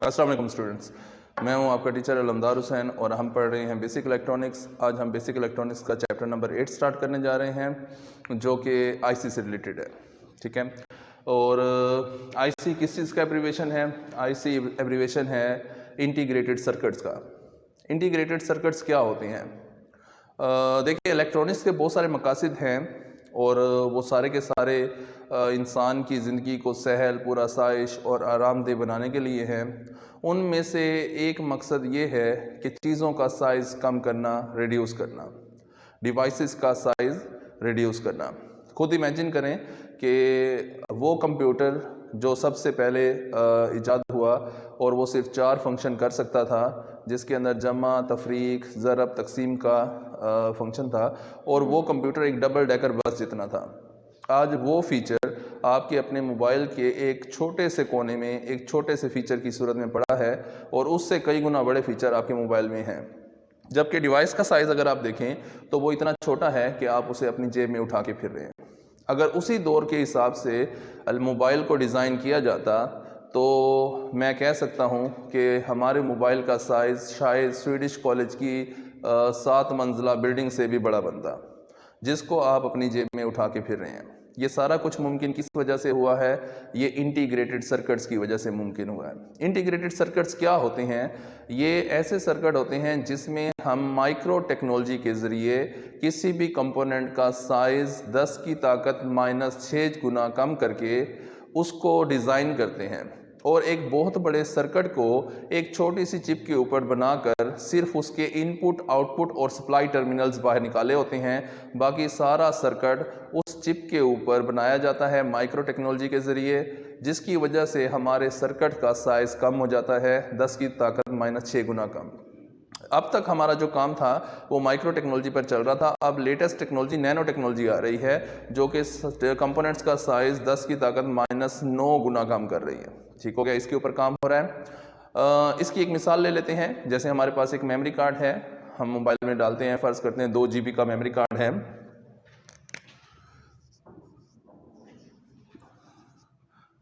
अस्सलाम वालेकुम स्टूडेंट्स, मैं हूं आपका टीचर अलमदार हुसैन और हम पढ़ रहे हैं बेसिक इलेक्ट्रॉनिक्स। आज हम बेसिक इलेक्ट्रॉनिक्स का चैप्टर नंबर 8 स्टार्ट करने जा रहे हैं जो कि आईसी से रिलेटेड है। ठीक है, और आईसी किस चीज़ का एब्रीवेशन है? आईसी एब्रीवेशन है इंटीग्रेटेड सर्किट्स का। इंटीग्रेटेड सर्किट्स क्या होते हैं? देखिए, इलेक्ट्रॉनिक्स के बहुत सारे मकासद हैं और वो सारे के सारे इंसान की ज़िंदगी को सहल, पूरा आसाइश और आरामदेह बनाने के लिए हैं। उनमें से एक मकसद ये है कि चीज़ों का साइज़ कम करना, रिड्यूस करना, डिवाइसेस का साइज़ रिड्यूस करना। खुद इमेजिन करें कि वो कंप्यूटर जो सबसे पहले इजाद हुआ और वो सिर्फ 4 फंक्शन कर सकता था, जिसके अंदर जमा, तफरीक, ज़रब, तकसीम का फंक्शन था, और वो कंप्यूटर एक डबल डेकर बस जितना था। आज वो फीचर आपके अपने मोबाइल के एक छोटे से कोने में, एक छोटे से फीचर की सूरत में पड़ा है और उससे कई गुना बड़े फीचर आपके मोबाइल में हैं। जबकि डिवाइस का साइज़ अगर आप देखें तो वो इतना छोटा है कि आप उसे अपनी जेब में उठा के फिर रहे हैं। अगर उसी दौर के हिसाब से मोबाइल को डिज़ाइन किया जाता तो मैं कह सकता हूँ कि हमारे मोबाइल का साइज़ शायद स्वीडिश कॉलेज की 7 मंजिला बिल्डिंग से भी बड़ा बनता, जिसको आप अपनी जेब में उठा के फिर रहे हैं। ये सारा कुछ मुमकिन किस वजह से हुआ है? ये इंटीग्रेटेड सर्किट्स की वजह से मुमकिन हुआ है। इंटीग्रेटेड सर्किट्स क्या होते हैं? ये ऐसे सर्किट होते हैं जिसमें हम माइक्रो टेक्नोलॉजी के ज़रिए किसी भी कंपोनेंट का साइज़ 10 की ताकत -6 गुना कम करके उसको डिज़ाइन करते हैं और एक बहुत बड़े सर्किट को एक छोटी सी चिप के ऊपर बनाकर सिर्फ उसके इनपुट, आउटपुट और सप्लाई टर्मिनल्स बाहर निकाले होते हैं। बाकी सारा सर्किट उस चिप के ऊपर बनाया जाता है माइक्रो टेक्नोलॉजी के ज़रिए, जिसकी वजह से हमारे सर्किट का साइज़ कम हो जाता है, 10 की ताकत -6 गुना कम। अब तक हमारा जो काम था वो माइक्रो टेक्नोलॉजी पर चल रहा था। अब लेटेस्ट टेक्नोलॉजी नैनो टेक्नोलॉजी आ रही है जो कि कंपोनेंट्स का साइज़ 10 की ताकत -9 गुना कम कर रही है। ठीक हो गया, इसके ऊपर काम हो रहा है। इसकी एक मिसाल ले लेते हैं। जैसे हमारे पास एक मेमोरी कार्ड है, हम मोबाइल में डालते हैं, फ़र्ज़ करते हैं 2 GB का मेमोरी कार्ड है।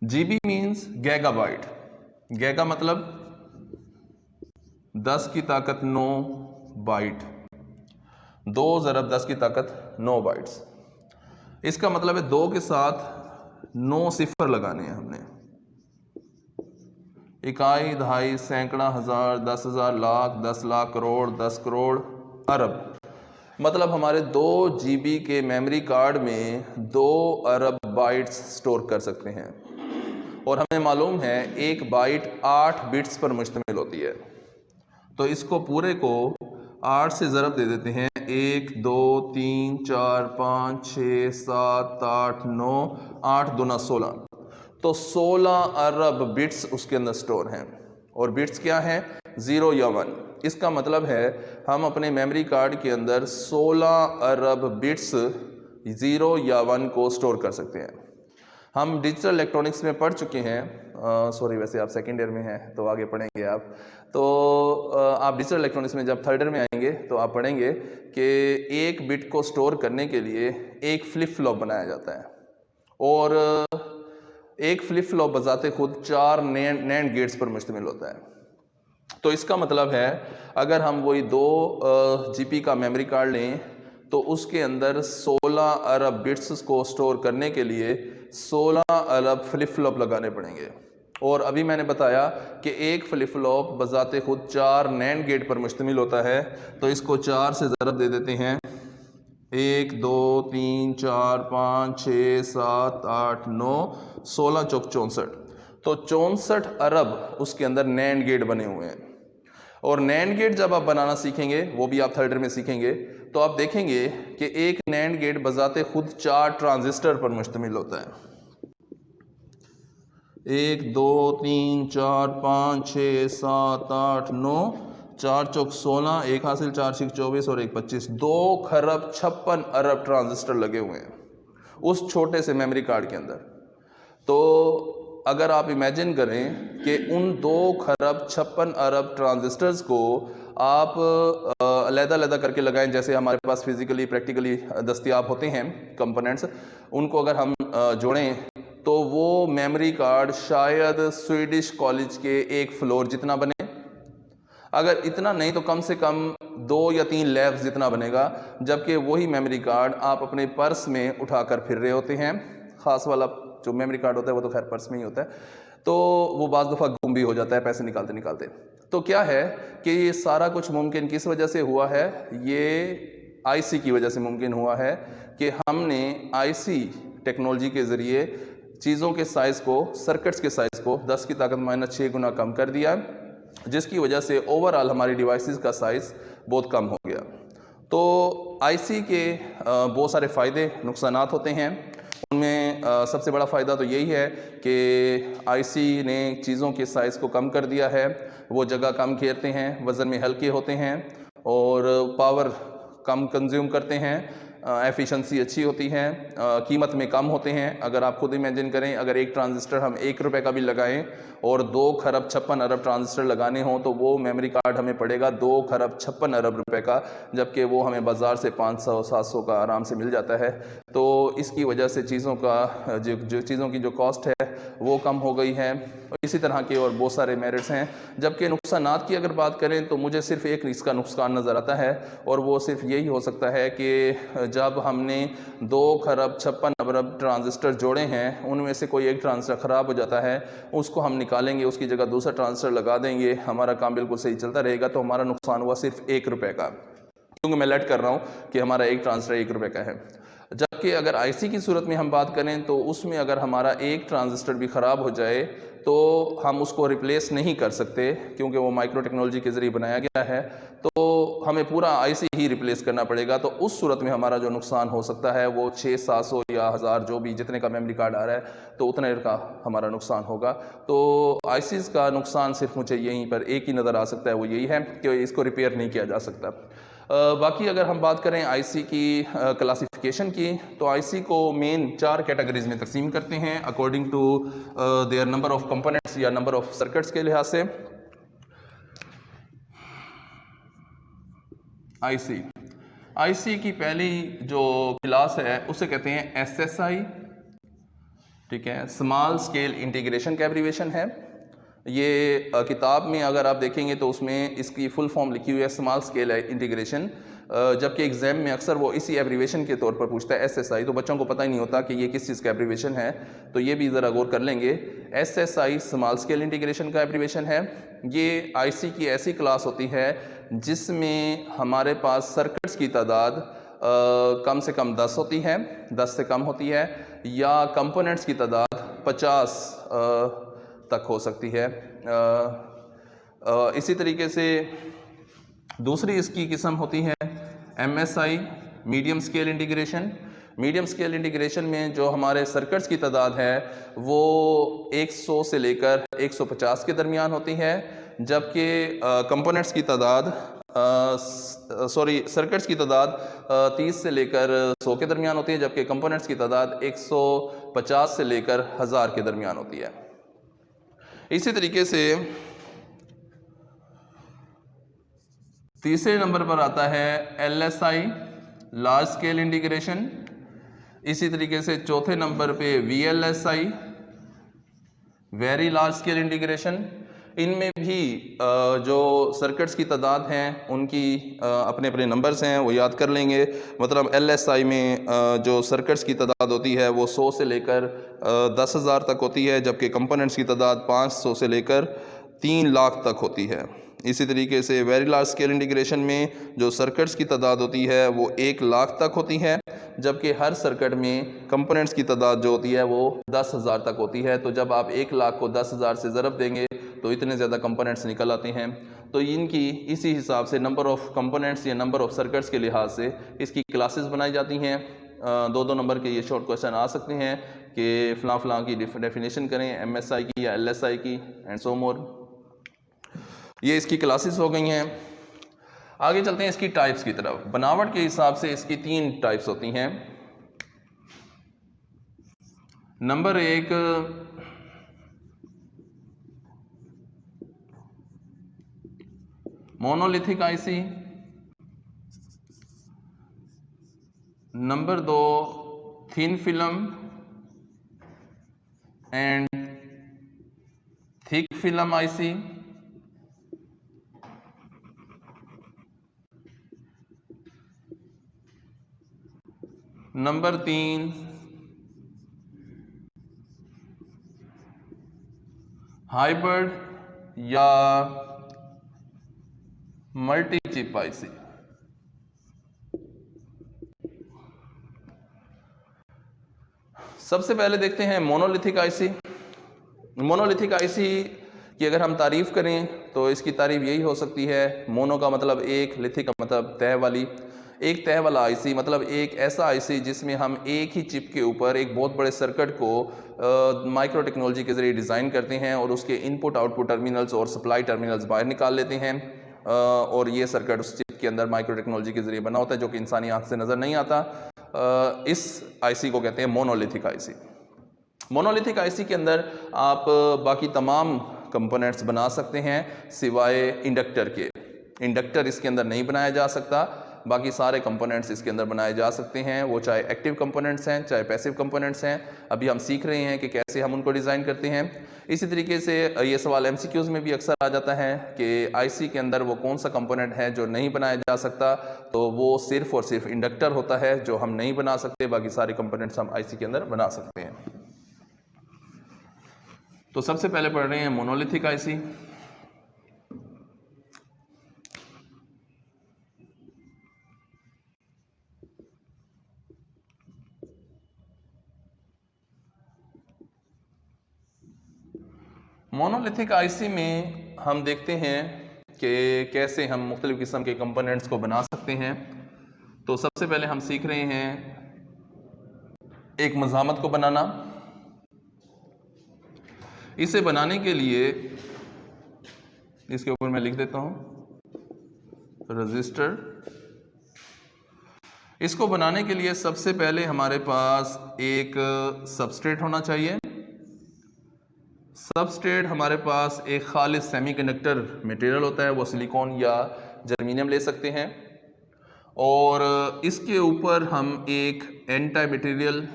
GB means gigabyte. गैगा मतलब 10 की ताकत 9 बाइट, 2 ज़रब 10 की ताकत 9 बाइट्स। इसका मतलब है 2 के साथ 9 सिफर लगाने हैं हमने। इकाई, दहाई, सैकड़ा, हज़ार, 10,000, लाख, 10 लाख, करोड़, 10 करोड़, अरब। मतलब हमारे 2 GB के मेमोरी कार्ड में 2 अरब बाइट्स स्टोर कर सकते हैं। और हमें मालूम है 1 बाइट 8 बिट्स पर मुश्तमिल होती है, तो इसको पूरे को 8 से ज़रब दे देते हैं। 1 2 3 4 5 6 7 8 9, 8 दूना 16, तो 16 अरब बिट्स उसके अंदर स्टोर हैं। और बिट्स क्या हैं? 0 या 1। इसका मतलब है हम अपने मेमोरी कार्ड के अंदर 16 अरब बिट्स 0 या 1 को स्टोर कर सकते हैं। हम डिजिटल इलेक्ट्रॉनिक्स में पढ़ चुके हैं, सॉरी वैसे आप सेकेंड ईयर में हैं तो आगे पढ़ेंगे आप, तो आप डिजिटल इलेक्ट्रॉनिक्स में जब थर्ड ईयर में आएंगे तो आप पढ़ेंगे कि एक बिट को स्टोर करने के लिए एक फ्लिप फ्लॉप बनाया जाता है, और एक फ्लिप फ्लॉप बजाते खुद 4 नैंड गेट्स पर मुश्तमिल होता है। तो इसका मतलब है अगर हम वही 2 GB का मेमोरी कार्ड लें तो उसके अंदर 16 अरब बिट्स को स्टोर करने के लिए 16 अरब फ्लिप फ्लॉप लगाने पड़ेंगे। और अभी मैंने बताया कि एक फ्लिप फ्लॉप बजाते खुद 4 नैंड गेट पर मुश्तमिल होता है, तो इसको 4 से ज़रब दे देते हैं। 1 2 3 4 5 6 7 8 9, 16 चौक 64, तो 64 अरब उसके अंदर नैंड गेट बने हुए हैं। और नैंड गेट जब आप बनाना सीखेंगे, वो भी आप थर्ड ईयर में सीखेंगे, तो आप देखेंगे कि एक नैंड गेट बजाते खुद 4 ट्रांजिस्टर पर मुश्तमिल होता है। 1 2 3 4 5 6 7 8 9, 4 चौक 16, 1 हासिल 4 छिक 24 और 1 25, 2 खरब 56 अरब ट्रांजिस्टर लगे हुए हैं उस छोटे से मेमोरी कार्ड के अंदर। तो अगर आप इमेजिन करें कि उन 2 खरब 56 अरब ट्रांजिस्टर्स को आप अलग-अलग करके लगाएं, जैसे हमारे पास फिजिकली प्रैक्टिकली दस्तयाब होते हैं कंपोनेंट्स, उनको अगर हम जोड़ें तो वो मेमोरी कार्ड शायद स्वीडिश कॉलेज के एक फ्लोर जितना बने, अगर इतना नहीं तो कम से कम 2 या 3 लैब्स जितना बनेगा। जबकि वही मेमोरी कार्ड आप अपने पर्स में उठाकर फिर रहे होते हैं। ख़ास वाला जो मेमोरी कार्ड होता है वो तो खैर पर्स में ही होता है, तो वो बाज़ दफ़ा गुम भी हो जाता है पैसे निकालते निकालते। तो क्या है कि ये सारा कुछ मुमकिन किस वजह से हुआ है? ये आईसी की वजह से मुमकिन हुआ है कि हमने आईसी टेक्नोलॉजी के ज़रिए चीज़ों के साइज़ को, सर्किट्स के साइज़ को 10 की ताकत -6 गुना कम कर दिया, जिसकी वजह से ओवरऑल हमारी डिवाइसेस का साइज़ बहुत कम हो गया। तो आईसी के बहुत सारे फ़ायदे नुकसानात होते हैं। उनमें सबसे बड़ा फ़ायदा तो यही है कि आईसी ने चीज़ों के साइज़ को कम कर दिया है, वो जगह कम घेरते हैं, वज़न में हल्के होते हैं और पावर कम कंज्यूम करते हैं, एफिशिएंसी अच्छी होती है, कीमत में कम होते हैं। अगर आप खुद इमेजिन करें, अगर एक ट्रांजिस्टर हम 1 रुपये का भी लगाएं और 2 खरब 56 अरब ट्रांजिस्टर लगाने हों तो वो मेमोरी कार्ड हमें पड़ेगा 2 खरब 56 अरब रुपए का, जबकि वो हमें बाज़ार से 500-700 का आराम से मिल जाता है। तो इसकी वजह से चीज़ों का जो चीज़ों की जो कॉस्ट है वो कम हो गई है। इसी तरह के और बहुत सारे मेरिट्स हैं। जबकि नुकसानात की अगर बात करें तो मुझे सिर्फ एक इसका नुकसान नज़र आता है, और वो सिर्फ यही हो सकता है कि जब हमने 2 खरब 56 अरब ट्रांजिस्टर जोड़े हैं, उनमें से कोई एक ट्रांजिस्टर ख़राब हो जाता है, उसको हम निकालेंगे, उसकी जगह दूसरा ट्रांजिस्टर लगा देंगे, हमारा काम बिल्कुल सही चलता रहेगा। तो हमारा नुकसान हुआ सिर्फ 1 रुपये का, क्योंकि मैं लेट कर रहा हूँ कि हमारा एक ट्रांजिस्टर 1 रुपये का है। जबकि अगर आईसी की सूरत में हम बात करें तो उसमें अगर हमारा एक ट्रांजिस्टर भी ख़राब हो जाए तो हम उसको रिप्लेस नहीं कर सकते, क्योंकि वो माइक्रो टेक्नोलॉजी के ज़रिए बनाया गया है, तो हमें पूरा आईसी ही रिप्लेस करना पड़ेगा। तो उस सूरत में हमारा जो नुकसान हो सकता है वो 600-700 या 1000 जो भी जितने का मेमोरी कार्ड आ रहा है तो उतने का हमारा नुकसान होगा। तो आईसीज़ का नुकसान सिर्फ मुझे यहीं पर एक ही नज़र आ सकता है, वो यही है कि इसको रिपेयर नहीं किया जा सकता। बाकी अगर हम बात करें आईसी की क्लासिफिकेशन की, तो आईसी को मेन 4 कैटेगरीज में तकसीम करते हैं according to their number of components या नंबर ऑफ सर्किट्स के लिहाज से। आईसी की पहली जो क्लास है उसे कहते हैं एसएसआई, ठीक है, स्मॉल स्केल इंटीग्रेशन का एब्रीविएशन है। ये किताब में अगर आप देखेंगे तो उसमें इसकी फुल फॉर्म लिखी हुई है स्मॉल स्केल इंटीग्रेशन, जबकि एग्जाम में अक्सर वो इसी एब्रीविएशन के तौर पर पूछता है एसएसआई, तो बच्चों को पता ही नहीं होता कि ये किस चीज़ का एब्रीविएशन है, तो ये भी ज़रा गौर कर लेंगे। एसएसआई स्मॉल स्केल इंटीग्रेशन का एब्रीविएशन है। ये आईसी की ऐसी क्लास होती है जिसमें हमारे पास सर्किट्स की तादाद कम से कम 10 होती है, 10 से कम होती है, या कंपोनेंट्स की तादाद 50 तक हो सकती है। इसी तरीके से दूसरी इसकी किस्म होती है MSI, medium scale integration. Medium scale integration में जो हमारे सर्किट्स की तादाद है वो 100 से लेकर 150 के दरमियान होती है, जबकि कंपोनेंट्स की तादाद सर्किट्स की तादाद 30 से लेकर 100 के दरमियान होती है, जबकि कंपोनेंट्स की तादाद 150 से लेकर 1000 के दरमियान होती है। इसी तरीके से तीसरे नंबर पर आता है एलएसआई, लार्ज स्केल इंटीग्रेशन। इसी तरीके से चौथे नंबर पे VLSI, very large scale integration. इनमें भी जो सर्किट्स की तादाद हैं उनकी अपने अपने नंबर्स हैं, वो याद कर लेंगे। मतलब एलएसआई में जो सर्किट्स की तादाद होती है वो 100 से लेकर 10,000 तक होती है, जबकि कंपोनेंट्स की तादाद 500 से लेकर 3 लाख तक होती है। इसी तरीके से वेरी लार्ज स्केल इंटीग्रेशन में जो सर्किट्स की तादाद होती है वो 1 लाख तक होती है, जबकि हर सर्किट में कंपोनेंट्स की तादाद जो होती है वो 10,000 तक होती है। तो जब आप 1 लाख को 10,000 से ज़रब देंगे तो इतने ज़्यादा कंपोनेंट्स निकल आते हैं। तो इनकी इसी हिसाब से नंबर ऑफ़ कंपोनेंट्स या नंबर ऑफ़ सर्किट्स के लिहाज से इसकी क्लासेस बनाई जाती हैं। 2-2 नंबर के ये शॉर्ट क्वेश्चन आ सकते हैं कि फ़लाँ की डेफिनेशन करें एमएसआई की या एलएसआई की एंड सो मोर। ये इसकी क्लासेस हो गई हैं। आगे चलते हैं इसकी टाइप्स की तरफ। बनावट के हिसाब से इसकी 3 टाइप्स होती हैं। Number 1 monolithic IC, number 2 thin film, and thick film IC, number 3 hybrid या मल्टी चिप आईसी। सबसे पहले देखते हैं मोनोलिथिक आईसी। मोनोलिथिक आईसी की अगर हम तारीफ करें तो इसकी तारीफ यही हो सकती है, मोनो का मतलब एक, लिथिक का मतलब तह वाली। एक तह वाला आईसी मतलब एक ऐसा आईसी जिसमें हम एक ही चिप के ऊपर एक बहुत बड़े सर्किट को माइक्रो टेक्नोलॉजी के ज़रिए डिज़ाइन करते हैं और उसके इनपुट आउटपुट टर्मिनल्स और सप्लाई टर्मिनल्स बाहर निकाल लेते हैं, और ये सर्किट उस चिप के अंदर माइक्रो टेक्नोलॉजी के ज़रिए बना होता है जो कि इंसानी आंख से नज़र नहीं आता। इस आईसी को कहते हैं मोनोलिथिक आईसी। मोनोलिथिक आईसी के अंदर आप बाकी तमाम कंपोनेंट्स बना सकते हैं सिवाय इंडक्टर के। इंडक्टर इसके अंदर नहीं बनाया जा सकता, बाकी सारे कंपोनेंट्स इसके अंदर बनाए जा सकते हैं, वो चाहे एक्टिव कंपोनेंट्स हैं चाहे पैसिव कंपोनेंट्स हैं। अभी हम सीख रहे हैं कि कैसे हम उनको डिज़ाइन करते हैं। इसी तरीके से ये सवाल एमसीक्यूज़ में भी अक्सर आ जाता है कि आईसी के अंदर वो कौन सा कंपोनेंट है जो नहीं बनाया जा सकता, तो वो सिर्फ और सिर्फ इंडक्टर होता है जो हम नहीं बना सकते, बाकी सारे कंपोनेंट्स हम आईसी के अंदर बना सकते हैं। तो सबसे पहले पढ़ रहे हैं मोनोलिथिक आईसी। मोनोलिथिक आईसी में हम देखते हैं कि कैसे हम मुख्तलिफ़ किस्म के कंपोनेंट्स को बना सकते हैं। तो सबसे पहले हम सीख रहे हैं एक मज़ामत को बनाना। इसे बनाने के लिए इसके ऊपर मैं लिख देता हूँ रजिस्टर। इसको बनाने के लिए सबसे पहले हमारे पास एक सबस्ट्रेट होना चाहिए। सबस्ट्रेट हमारे पास एक खालिस सेमीकंडक्टर मटेरियल होता है, वो सिलिकॉन या जर्मीनियम ले सकते हैं, और इसके ऊपर हम एक एंटी मटेरियल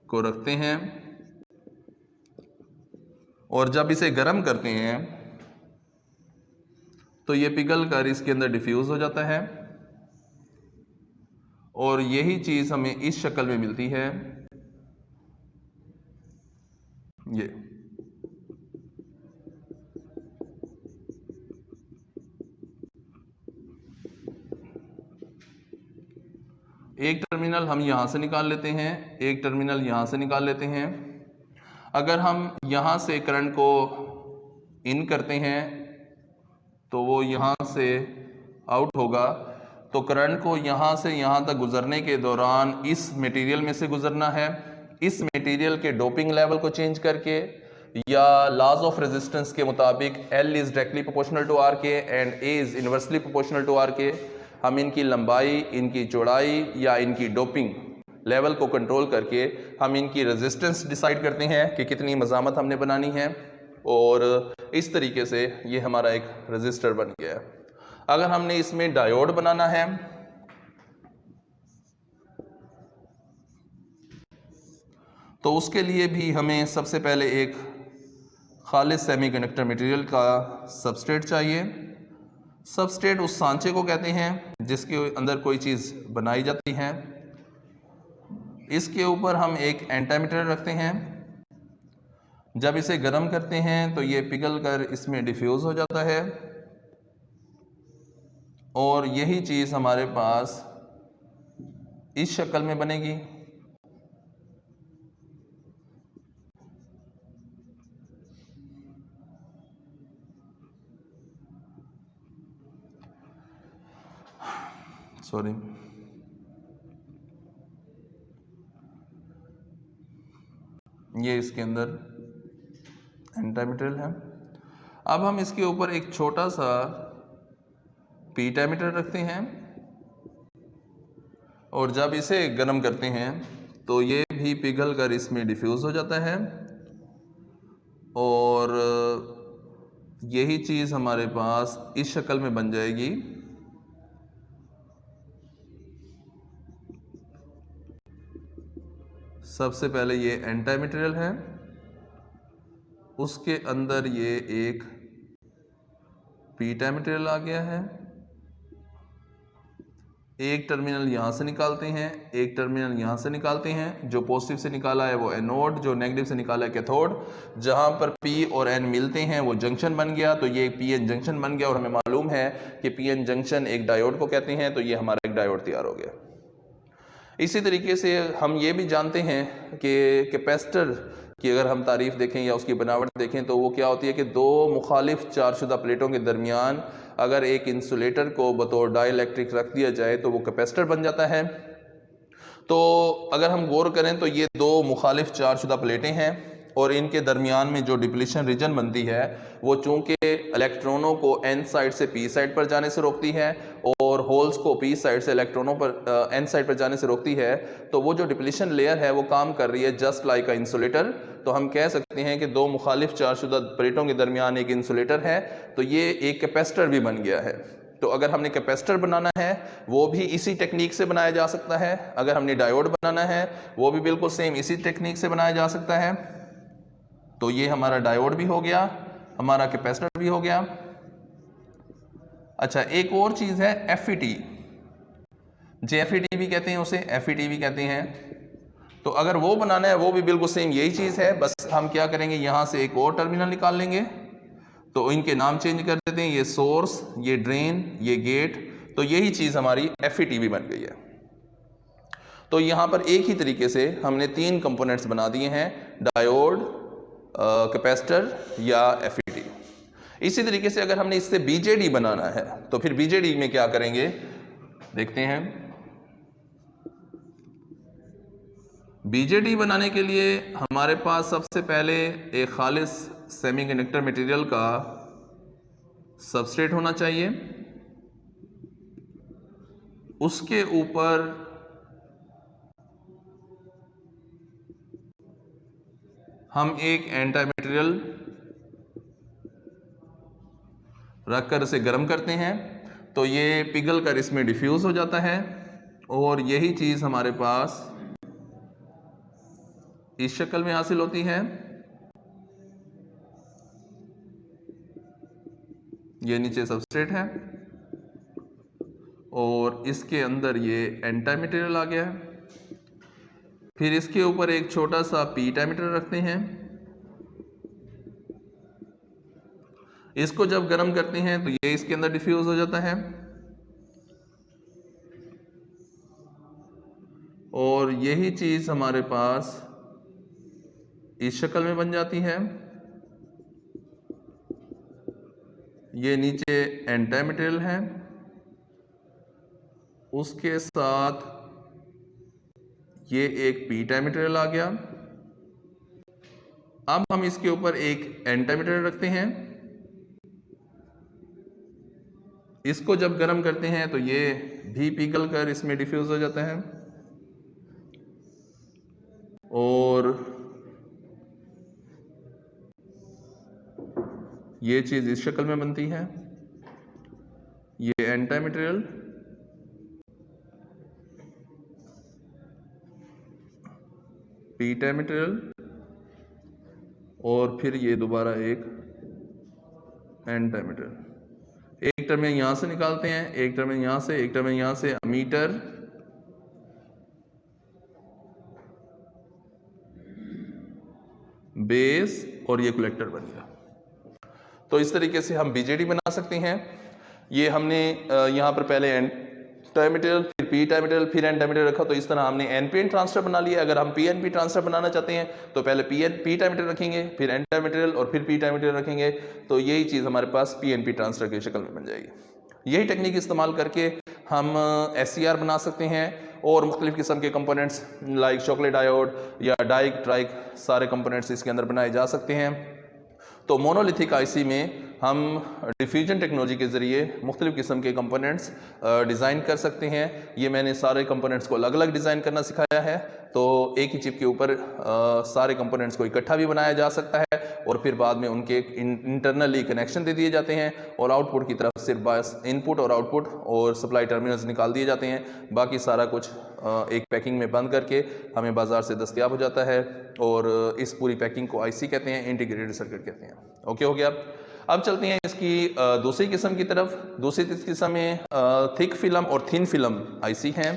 को रखते हैं और जब इसे गर्म करते हैं तो ये पिघल कर इसके अंदर डिफ्यूज़ हो जाता है और यही चीज़ हमें इस शक्ल में मिलती है। ये एक टर्मिनल हम यहाँ से निकाल लेते हैं, एक टर्मिनल यहाँ से निकाल लेते हैं। अगर हम यहाँ से करंट को इन करते हैं तो वो यहाँ से आउट होगा, तो करंट को यहाँ से यहाँ तक गुजरने के दौरान इस मटेरियल में से गुजरना है। इस मटेरियल के डोपिंग लेवल को चेंज करके या लॉज ऑफ रेजिस्टेंस के मुताबिक L is directly proportional to RK and A is inversely proportional to RK, हम इनकी लंबाई, इनकी चौड़ाई या इनकी डोपिंग लेवल को कंट्रोल करके हम इनकी रेजिस्टेंस डिसाइड करते हैं कि कितनी मज़ामत हमने बनानी है, और इस तरीके से ये हमारा एक रजिस्टर बन गया है। अगर हमने इसमें डायोड बनाना है तो उसके लिए भी हमें सबसे पहले एक खालिस सेमीकंडक्टर मटेरियल का सबस्ट्रेट चाहिए। सबस्ट्रेट उस सांचे को कहते हैं जिसके अंदर कोई चीज़ बनाई जाती है। इसके ऊपर हम एक एंटी मटेरियल रखते हैं। जब इसे गर्म करते हैं तो ये पिघल कर इसमें डिफ्यूज़ हो जाता है और यही चीज़ हमारे पास इस शक्ल में बनेगी। सॉरी, ये इसके अंदर एंटी मटेरियल है। अब हम इसके ऊपर एक छोटा सा पी मटेरियल रखते हैं और जब इसे गर्म करते हैं तो ये भी पिघल कर इसमें डिफ्यूज़ हो जाता है और यही चीज़ हमारे पास इस शक्ल में बन जाएगी। सबसे पहले ये एन टाइप मटेरियल है, उसके अंदर ये एक पी टाइप मटेरियल आ गया है। एक टर्मिनल यहाँ से निकालते हैं, एक टर्मिनल यहाँ से निकालते हैं। जो पॉजिटिव से निकाला है वो एनोड, जो नेगेटिव से निकाला है कैथोड। जहाँ पर पी और एन मिलते हैं वो जंक्शन बन गया, तो ये पी एन जंक्शन बन गया। और हमें मालूम है कि पी एन जंक्शन एक डायोड को कहते हैं, तो ये हमारा एक डायोड तैयार हो गया। इसी तरीके से हम ये भी जानते हैं कि कैपेसिटर की अगर हम तारीफ देखें या उसकी बनावट देखें तो वो क्या होती है कि दो मुखालिफ चार्जशुदा प्लेटों के दरमियान अगर एक इंसुलेटर को बतौर डाइलेक्ट्रिक रख दिया जाए तो वो कैपेसिटर बन जाता है। तो अगर हम गौर करें तो ये दो मुखालिफ चार्जशुदा प्लेटें हैं और इनके दरमियान में जो डिप्लीशन रीजन बनती है वो चूंकि इलेक्ट्रॉनों को एन साइड से पी साइड पर जाने से रोकती है और होल्स को पी साइड से इलेक्ट्रॉनों पर एन साइड पर जाने से रोकती है, तो वो जो डिप्लीशन लेयर है वो काम कर रही है जस्ट लाइक अ इंसुलेटर। तो हम कह सकते हैं कि दो मुखालिफ चार्जशुदा प्लेटों के दरमियान एक इंसुलेटर है, तो ये एक कैपेसिटर भी बन गया है। तो अगर हमने कैपेसिटर बनाना है वो भी इसी टेक्निक से बनाया जा सकता है, अगर हमने डायोड बनाना है वो भी बिल्कुल सेम इसी टेक्निक से बनाया जा सकता है। तो ये हमारा डायोड भी हो गया, हमारा कैपेसिटर भी हो गया। अच्छा, एक और चीज़ है FET, JFET भी कहते हैं उसे, FET भी कहते हैं। तो अगर वो बनाना है वो भी बिल्कुल सेम यही चीज़ है, बस हम क्या करेंगे यहाँ से एक और टर्मिनल निकाल लेंगे। तो इनके नाम चेंज कर देते हैं, ये सोर्स, ये ड्रेन, ये गेट। तो यही चीज़ हमारी FET भी बन गई है। तो यहाँ पर एक ही तरीके से हमने तीन कंपोनेंट्स बना दिए हैं, डायोड, कैपेसिटर या FET। इसी तरीके से अगर हमने इससे BJD बनाना है तो फिर BJD में क्या करेंगे देखते हैं। BJD बनाने के लिए हमारे पास सबसे पहले एक खालिस सेमीकंडक्टर मटेरियल का सबस्ट्रेट होना चाहिए, उसके ऊपर हम एक एन टाइप मटेरियल रखकर इसे गर्म करते हैं, तो ये पिघल कर इसमें डिफ्यूज हो जाता है और यही चीज़ हमारे पास इस शक्ल में हासिल होती है। ये नीचे सबस्ट्रेट है और इसके अंदर ये एन टाइप मटेरियल आ गया है। फिर इसके ऊपर एक छोटा सा पी टाइप मटेरियल रखते हैं, इसको जब गर्म करते हैं तो ये इसके अंदर डिफ्यूज हो जाता है और यही चीज़ हमारे पास इस शक्ल में बन जाती है। ये नीचे एन टाइप मटेरियल है, उसके साथ ये एक पी टाइप मटेरियल आ गया। अब हम इसके ऊपर एक एन टाइप मटेरियल रखते हैं, इसको जब गर्म करते हैं तो ये भी पिघल कर इसमें डिफ्यूज हो जाता है और ये चीज़ इस शक्ल में बनती है। ये N type material, P type material और फिर ये दोबारा एक एन टाइप मटेरियल। एक टर्मिनल यहाँ से निकालते हैं, एक टर्मिनल यहाँ से, एक टर्मिनल यहाँ से, अमीटर, बेस और ये कलेक्टर बन गया। तो इस तरीके से हम BJD बना सकते हैं। ये हमने यहाँ पर पहले एन टाइप मटेरियल, फिर पी टाइप मटेरियल, फिर एन टाइप मटेरियल रखा, तो इस तरह हमने NPN ट्रांसफर बना लिया। अगर हम PNP ट्रांसफर बनाना चाहते हैं तो पहले पी टाइप मटेरियल रखेंगे, फिर एन टाइप मटेरियल और फिर पी टाइप मटेरियल रखेंगे, तो यही चीज़ हमारे पास PNP ट्रांसफर की शक्ल में बन जाएगी। यही टेक्निक इस्तेमाल करके हम SCR बना सकते हैं और मुख्तलिफ़ किस्म के कंपोनेंट्स लाइक चॉकलेट डायोड या डाइक ट्राइक सारे कंपोनेंट्स इसके अंदर बनाए जा सकते हैं। तो मोनोलिथिक IC में हम डिफ्यूजन टेक्नोलॉजी के ज़रिए मुख्तलिफ़ किस्म के कंपोनेंट्स डिज़ाइन कर सकते हैं। ये मैंने सारे कंपोनेंट्स को अलग अलग डिज़ाइन करना सिखाया है, तो एक ही चिप के ऊपर सारे कंपोनेंट्स को इकट्ठा भी बनाया जा सकता है और फिर बाद में उनके इंटरनली कनेक्शन दे दिए जाते हैं और आउटपुट की तरफ सिर्फ बस इनपुट और आउटपुट और सप्लाई टर्मिनल्स निकाल दिए जाते हैं। बाकी सारा कुछ एक पैकिंग में बंद करके हमें बाज़ार से दस्तयाब हो जाता है और इस पूरी पैकिंग को आईसी कहते हैं, इंटीग्रेटेड सर्किट कहते हैं। ओके हो गया। अब चलते हैं इसकी दूसरी किस्म की तरफ। दूसरी किस्म में थिक फिल्म और थिन फिल्म आईसी हैं।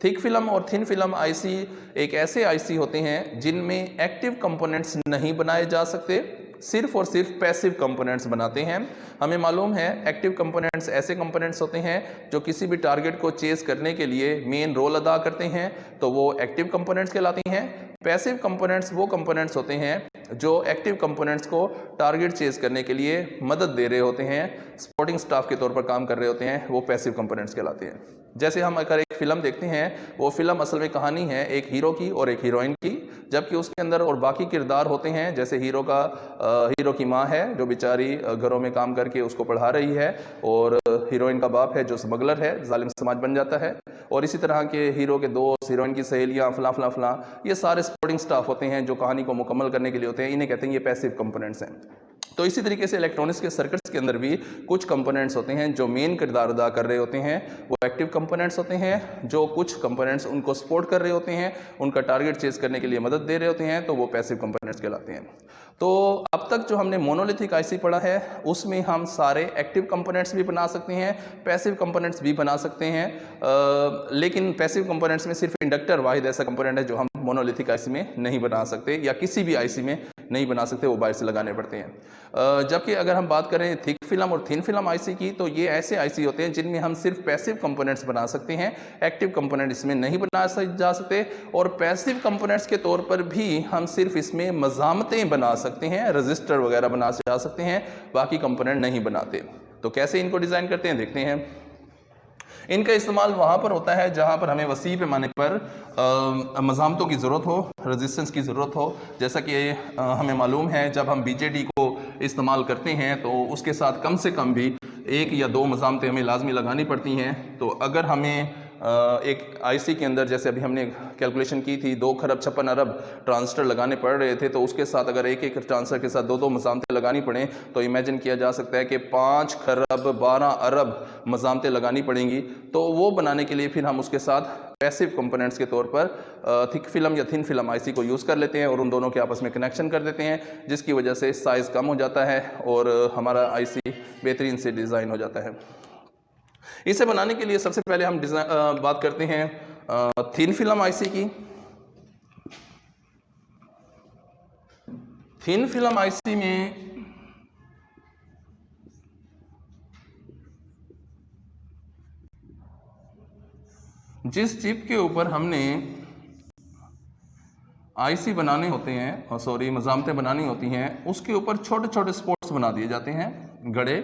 थिक फिल्म और थिन फिल्म आईसी एक ऐसे आईसी होते हैं जिनमें एक्टिव कंपोनेंट्स नहीं बनाए जा सकते, सिर्फ और सिर्फ पैसिव कंपोनेंट्स बनाते हैं। हमें मालूम है एक्टिव कंपोनेंट्स ऐसे कंपोनेंट्स होते हैं जो किसी भी टारगेट को चेस करने के लिए मेन रोल अदा करते हैं, तो वो एक्टिव कंपोनेंट्स कहलाते हैं। पैसिव कंपोनेंट्स वो कंपोनेंट्स होते हैं जो एक्टिव कंपोनेंट्स को टारगेट चेस करने के लिए मदद दे रहे होते हैं, सपोर्टिंग स्टाफ के तौर पर काम कर रहे होते हैं, वो पैसिव कंपोनेंट्स कहलाते हैं। जैसे हम अगर एक फिल्म देखते हैं, वो फिल्म असल में कहानी है एक हीरो की और एक हीरोइन की, जबकि उसके अंदर और बाकी किरदार होते हैं। जैसे हीरो की माँ है जो बेचारी घरों में काम करके उसको पढ़ा रही है, और हीरोइन का बाप है जो स्मगलर है, जालिम समाज बन जाता है, और इसी तरह के हीरो के दोस्त, हीरोइन की सहेलियाँ, फला फला फला, ये सारे सपोर्टिंग स्टाफ होते हैं जो कहानी को मुकम्मल करने के लिए होते हैं। इन्हें कहते हैं ये पैसिव कंपोनेंट्स हैं। तो इसी तरीके से इलेक्ट्रॉनिक्स के सर्किट्स के अंदर भी कुछ कंपोनेंट्स होते हैं जो मेन किरदार अदा कर रहे होते हैं, वो एक्टिव कंपोनेंट्स होते हैं। जो कुछ कंपोनेंट्स उनको सपोर्ट कर रहे होते हैं, उनका टारगेट चेस करने के लिए मदद दे रहे होते हैं, तो वो पैसिव कंपोनेंट्स कहलाते हैं। तो अब तक जो हमने मोनोलिथिक आईसी पढ़ा है उसमें हम सारे एक्टिव कंपोनेंट्स भी बना सकते हैं, पैसिव कंपोनेंट्स भी बना सकते हैं, लेकिन पैसिव कंपोनेंट्स में सिर्फ इंडक्टर वाहिद ऐसा कंपोनेंट है जो हम मोनोलिथिक आईसी में नहीं बना सकते, या किसी भी आईसी में नहीं बना सकते, वो बाहर से लगाने पड़ते हैं। जबकि अगर हम बात करें थिक फिल्म और थिन फिल्म आईसी की, तो ये ऐसे आईसी होते हैं जिनमें हम सिर्फ पैसिव कंपोनेंट्स बना सकते हैं, एक्टिव कंपोनेंट इसमें नहीं बना जा सकते, और पैसिव कंपोनेंट्स के तौर पर भी हम सिर्फ इसमें मज़ामतें बना सकते हैं, रजिस्टर वगैरह बना जा सकते हैं, बाकी कंपोनेंट नहीं बनाते। तो कैसे इनको डिज़ाइन करते हैं देखते हैं। इनका इस्तेमाल वहाँ पर होता है जहाँ पर हमें वसी पैमाने पर मज़ामतों की ज़रूरत हो, रेजिस्टेंस की ज़रूरत हो। जैसा कि हमें मालूम है जब हम बीजेडी को इस्तेमाल करते हैं तो उसके साथ कम से कम भी 1 या 2 मज़ामतें हमें लाजमी लगानी पड़ती हैं। तो अगर हमें एक आईसी के अंदर, जैसे अभी हमने कैलकुलेशन की थी, 2 खरब 56 अरब ट्रांजिस्टर लगाने पड़ रहे थे, तो उसके साथ अगर एक ट्रांजिस्टर के साथ 2 मज़ामतें लगानी पड़ें तो इमेजिन किया जा सकता है कि 5 खरब 12 अरब मज़ामतें लगानी पड़ेंगी। तो वो बनाने के लिए फिर हम उसके साथ पैसिव कंपोनेंट्स के तौर पर थिक फिल्म या थिन फिल्म आईसी को यूज़ कर लेते हैं और उन दोनों के आपस में कनेक्शन कर देते हैं, जिसकी वजह से साइज़ कम हो जाता है और हमारा आईसी बेहतरीन से डिज़ाइन हो जाता है। इसे बनाने के लिए सबसे पहले हम बात करते हैं थिन फिल्म आईसी की। थिन फिल्म आईसी में जिस चिप के ऊपर हमने आईसी बनाने होते हैं, सॉरी मज़ामतें बनानी होती हैं, उसके ऊपर छोटे छोटे स्पॉट्स बना दिए जाते हैं, गड़े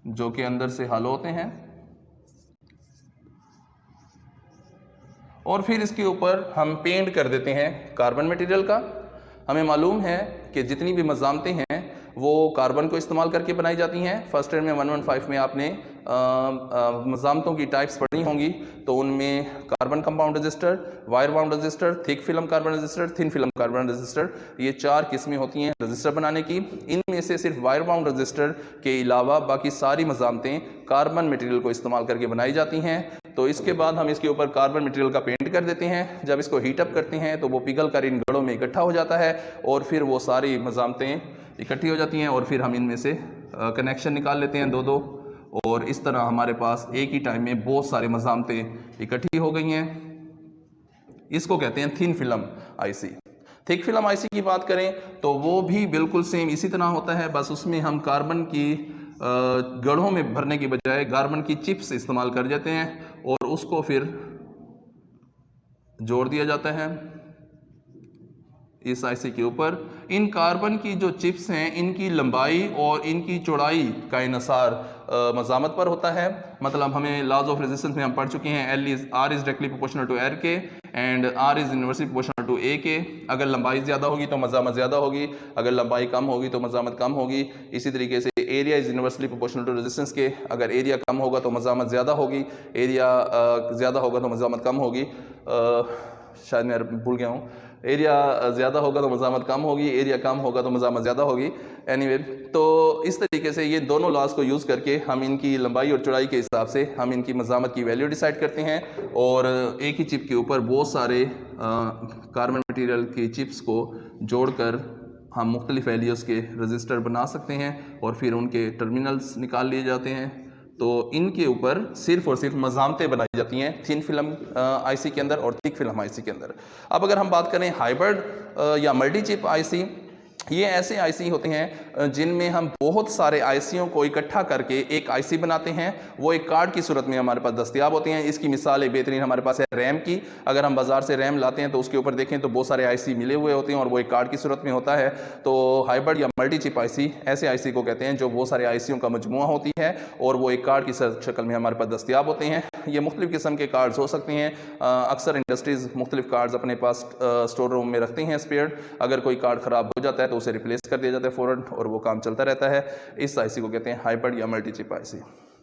जो कि अंदर से हल होते हैं, और फिर इसके ऊपर हम पेंट कर देते हैं कार्बन मटेरियल का। हमें मालूम है कि जितनी भी मज़ामतें हैं वो कार्बन को इस्तेमाल करके बनाई जाती हैं। फर्स्ट ईयर में 115 में आपने मज़ामतों की टाइप्स पढ़ी होंगी, तो उनमें carbon compound register, wire bound register, thick film carbon register, thin film carbon register, ये 4 किस्में होती हैं रजिस्टर बनाने की। इनमें से सिर्फ वायर बाउंड रजिस्टर के अलावा बाकी सारी मज़ामतें कार्बन मटेरियल को इस्तेमाल करके बनाई जाती हैं। तो इसके बाद हम इसके ऊपर कार्बन मटेरियल का पेंट कर देते हैं। जब इसको हीटअप करते हैं तो वो पिघल कर इन गड़ों में इकट्ठा हो जाता है और फिर वो सारी मज़ामतें इकट्ठी हो जाती हैं और फिर हम इनमें से कनेक्शन निकाल लेते हैं 2-2, और इस तरह हमारे पास एक ही टाइम में बहुत सारे मज़ामतें इकट्ठी हो गई हैं। इसको कहते हैं thin film IC. Thick film IC की बात करें तो वो भी बिल्कुल सेम इसी तरह होता है, बस उसमें हम कार्बन की गढ़ों में भरने की बजाय कार्बन की चिप्स इस्तेमाल कर जाते हैं और उसको फिर जोड़ दिया जाता है इस आईसी के ऊपर इन कार्बन की जो चिप्स हैं इनकी लंबाई और इनकी चौड़ाई का इन्हिसार मज़ामत पर होता है। मतलब हमें लॉज ऑफ रेजिस्टेंस में हम पढ़ चुके हैं, R is directly proportional to R के and R is inversely proportional to A के। अगर लंबाई ज़्यादा होगी तो मज़ामत ज़्यादा होगी, अगर लंबाई कम होगी तो मज़ामत कम होगी। इसी तरीके से area is inversely proportional to resistance के, अगर एरिया कम होगा तो मज़ामत ज़्यादा होगी, एरिया ज़्यादा होगा तो मज़ामत कम होगी। शायद मैं भूल गया हूँ, एरिया ज़्यादा होगा तो मज़ामत कम होगी, एरिया कम होगा तो मज़ामत ज़्यादा होगी। एनीवे, तो इस तरीके से ये दोनों लॉज को यूज़ करके हम इनकी लंबाई और चौड़ाई के हिसाब से हम इनकी मज़ामत की वैल्यू डिसाइड करते हैं और एक ही चिप के ऊपर बहुत सारे कार्बन मटेरियल की चिप्स को जोड़कर हम मुख्तलिफ वैल्यूज़ के रजिस्टर बना सकते हैं और फिर उनके टर्मिनल्स निकाल लिए जाते हैं। तो इनके ऊपर सिर्फ और सिर्फ मज़ामतें बनाई जाती हैं थिन फिल्म आईसी के अंदर और थिक फिल्म आईसी के अंदर। अब अगर हम बात करें हाइब्रिड या मल्टी चिप आईसी, ये ऐसे आईसी होते हैं जिनमें हम बहुत सारे आईसीयों को इकट्ठा करके एक आईसी बनाते हैं। वो एक कार्ड की सूरत में हमारे पास दस्तयाब होते हैं। इसकी मिसाल एक बेहतरीन हमारे पास है रैम की। अगर हम बाजार से रैम लाते हैं तो उसके ऊपर देखें तो बहुत सारे आईसी मिले हुए होते हैं और वो एक कार्ड की सूरत में होता है। तो हाइब्रिड या मल्टी चिप आईसी ऐसे आईसी को कहते हैं जो बहुत सारे आईसीयों का मजमुआ होती है और वो एक कार्ड की शक्ल में हमारे पास दस्तयाब होते हैं। ये मुख्तलिफ किस्म के कार्ड्स हो सकते हैं। अक्सर इंडस्ट्रीज़ मुख्तलिफ कार्ड्स अपने पास स्टोर रूम में रखते हैं स्पेयर। अगर कोई कार्ड ख़राब हो जाता है तो उसे रिप्लेस कर दिया जाता है फ़ौरन और वो काम चलता रहता है। इस आईसी को कहते हैं हाइब्रिड या मल्टी चिप आईसी।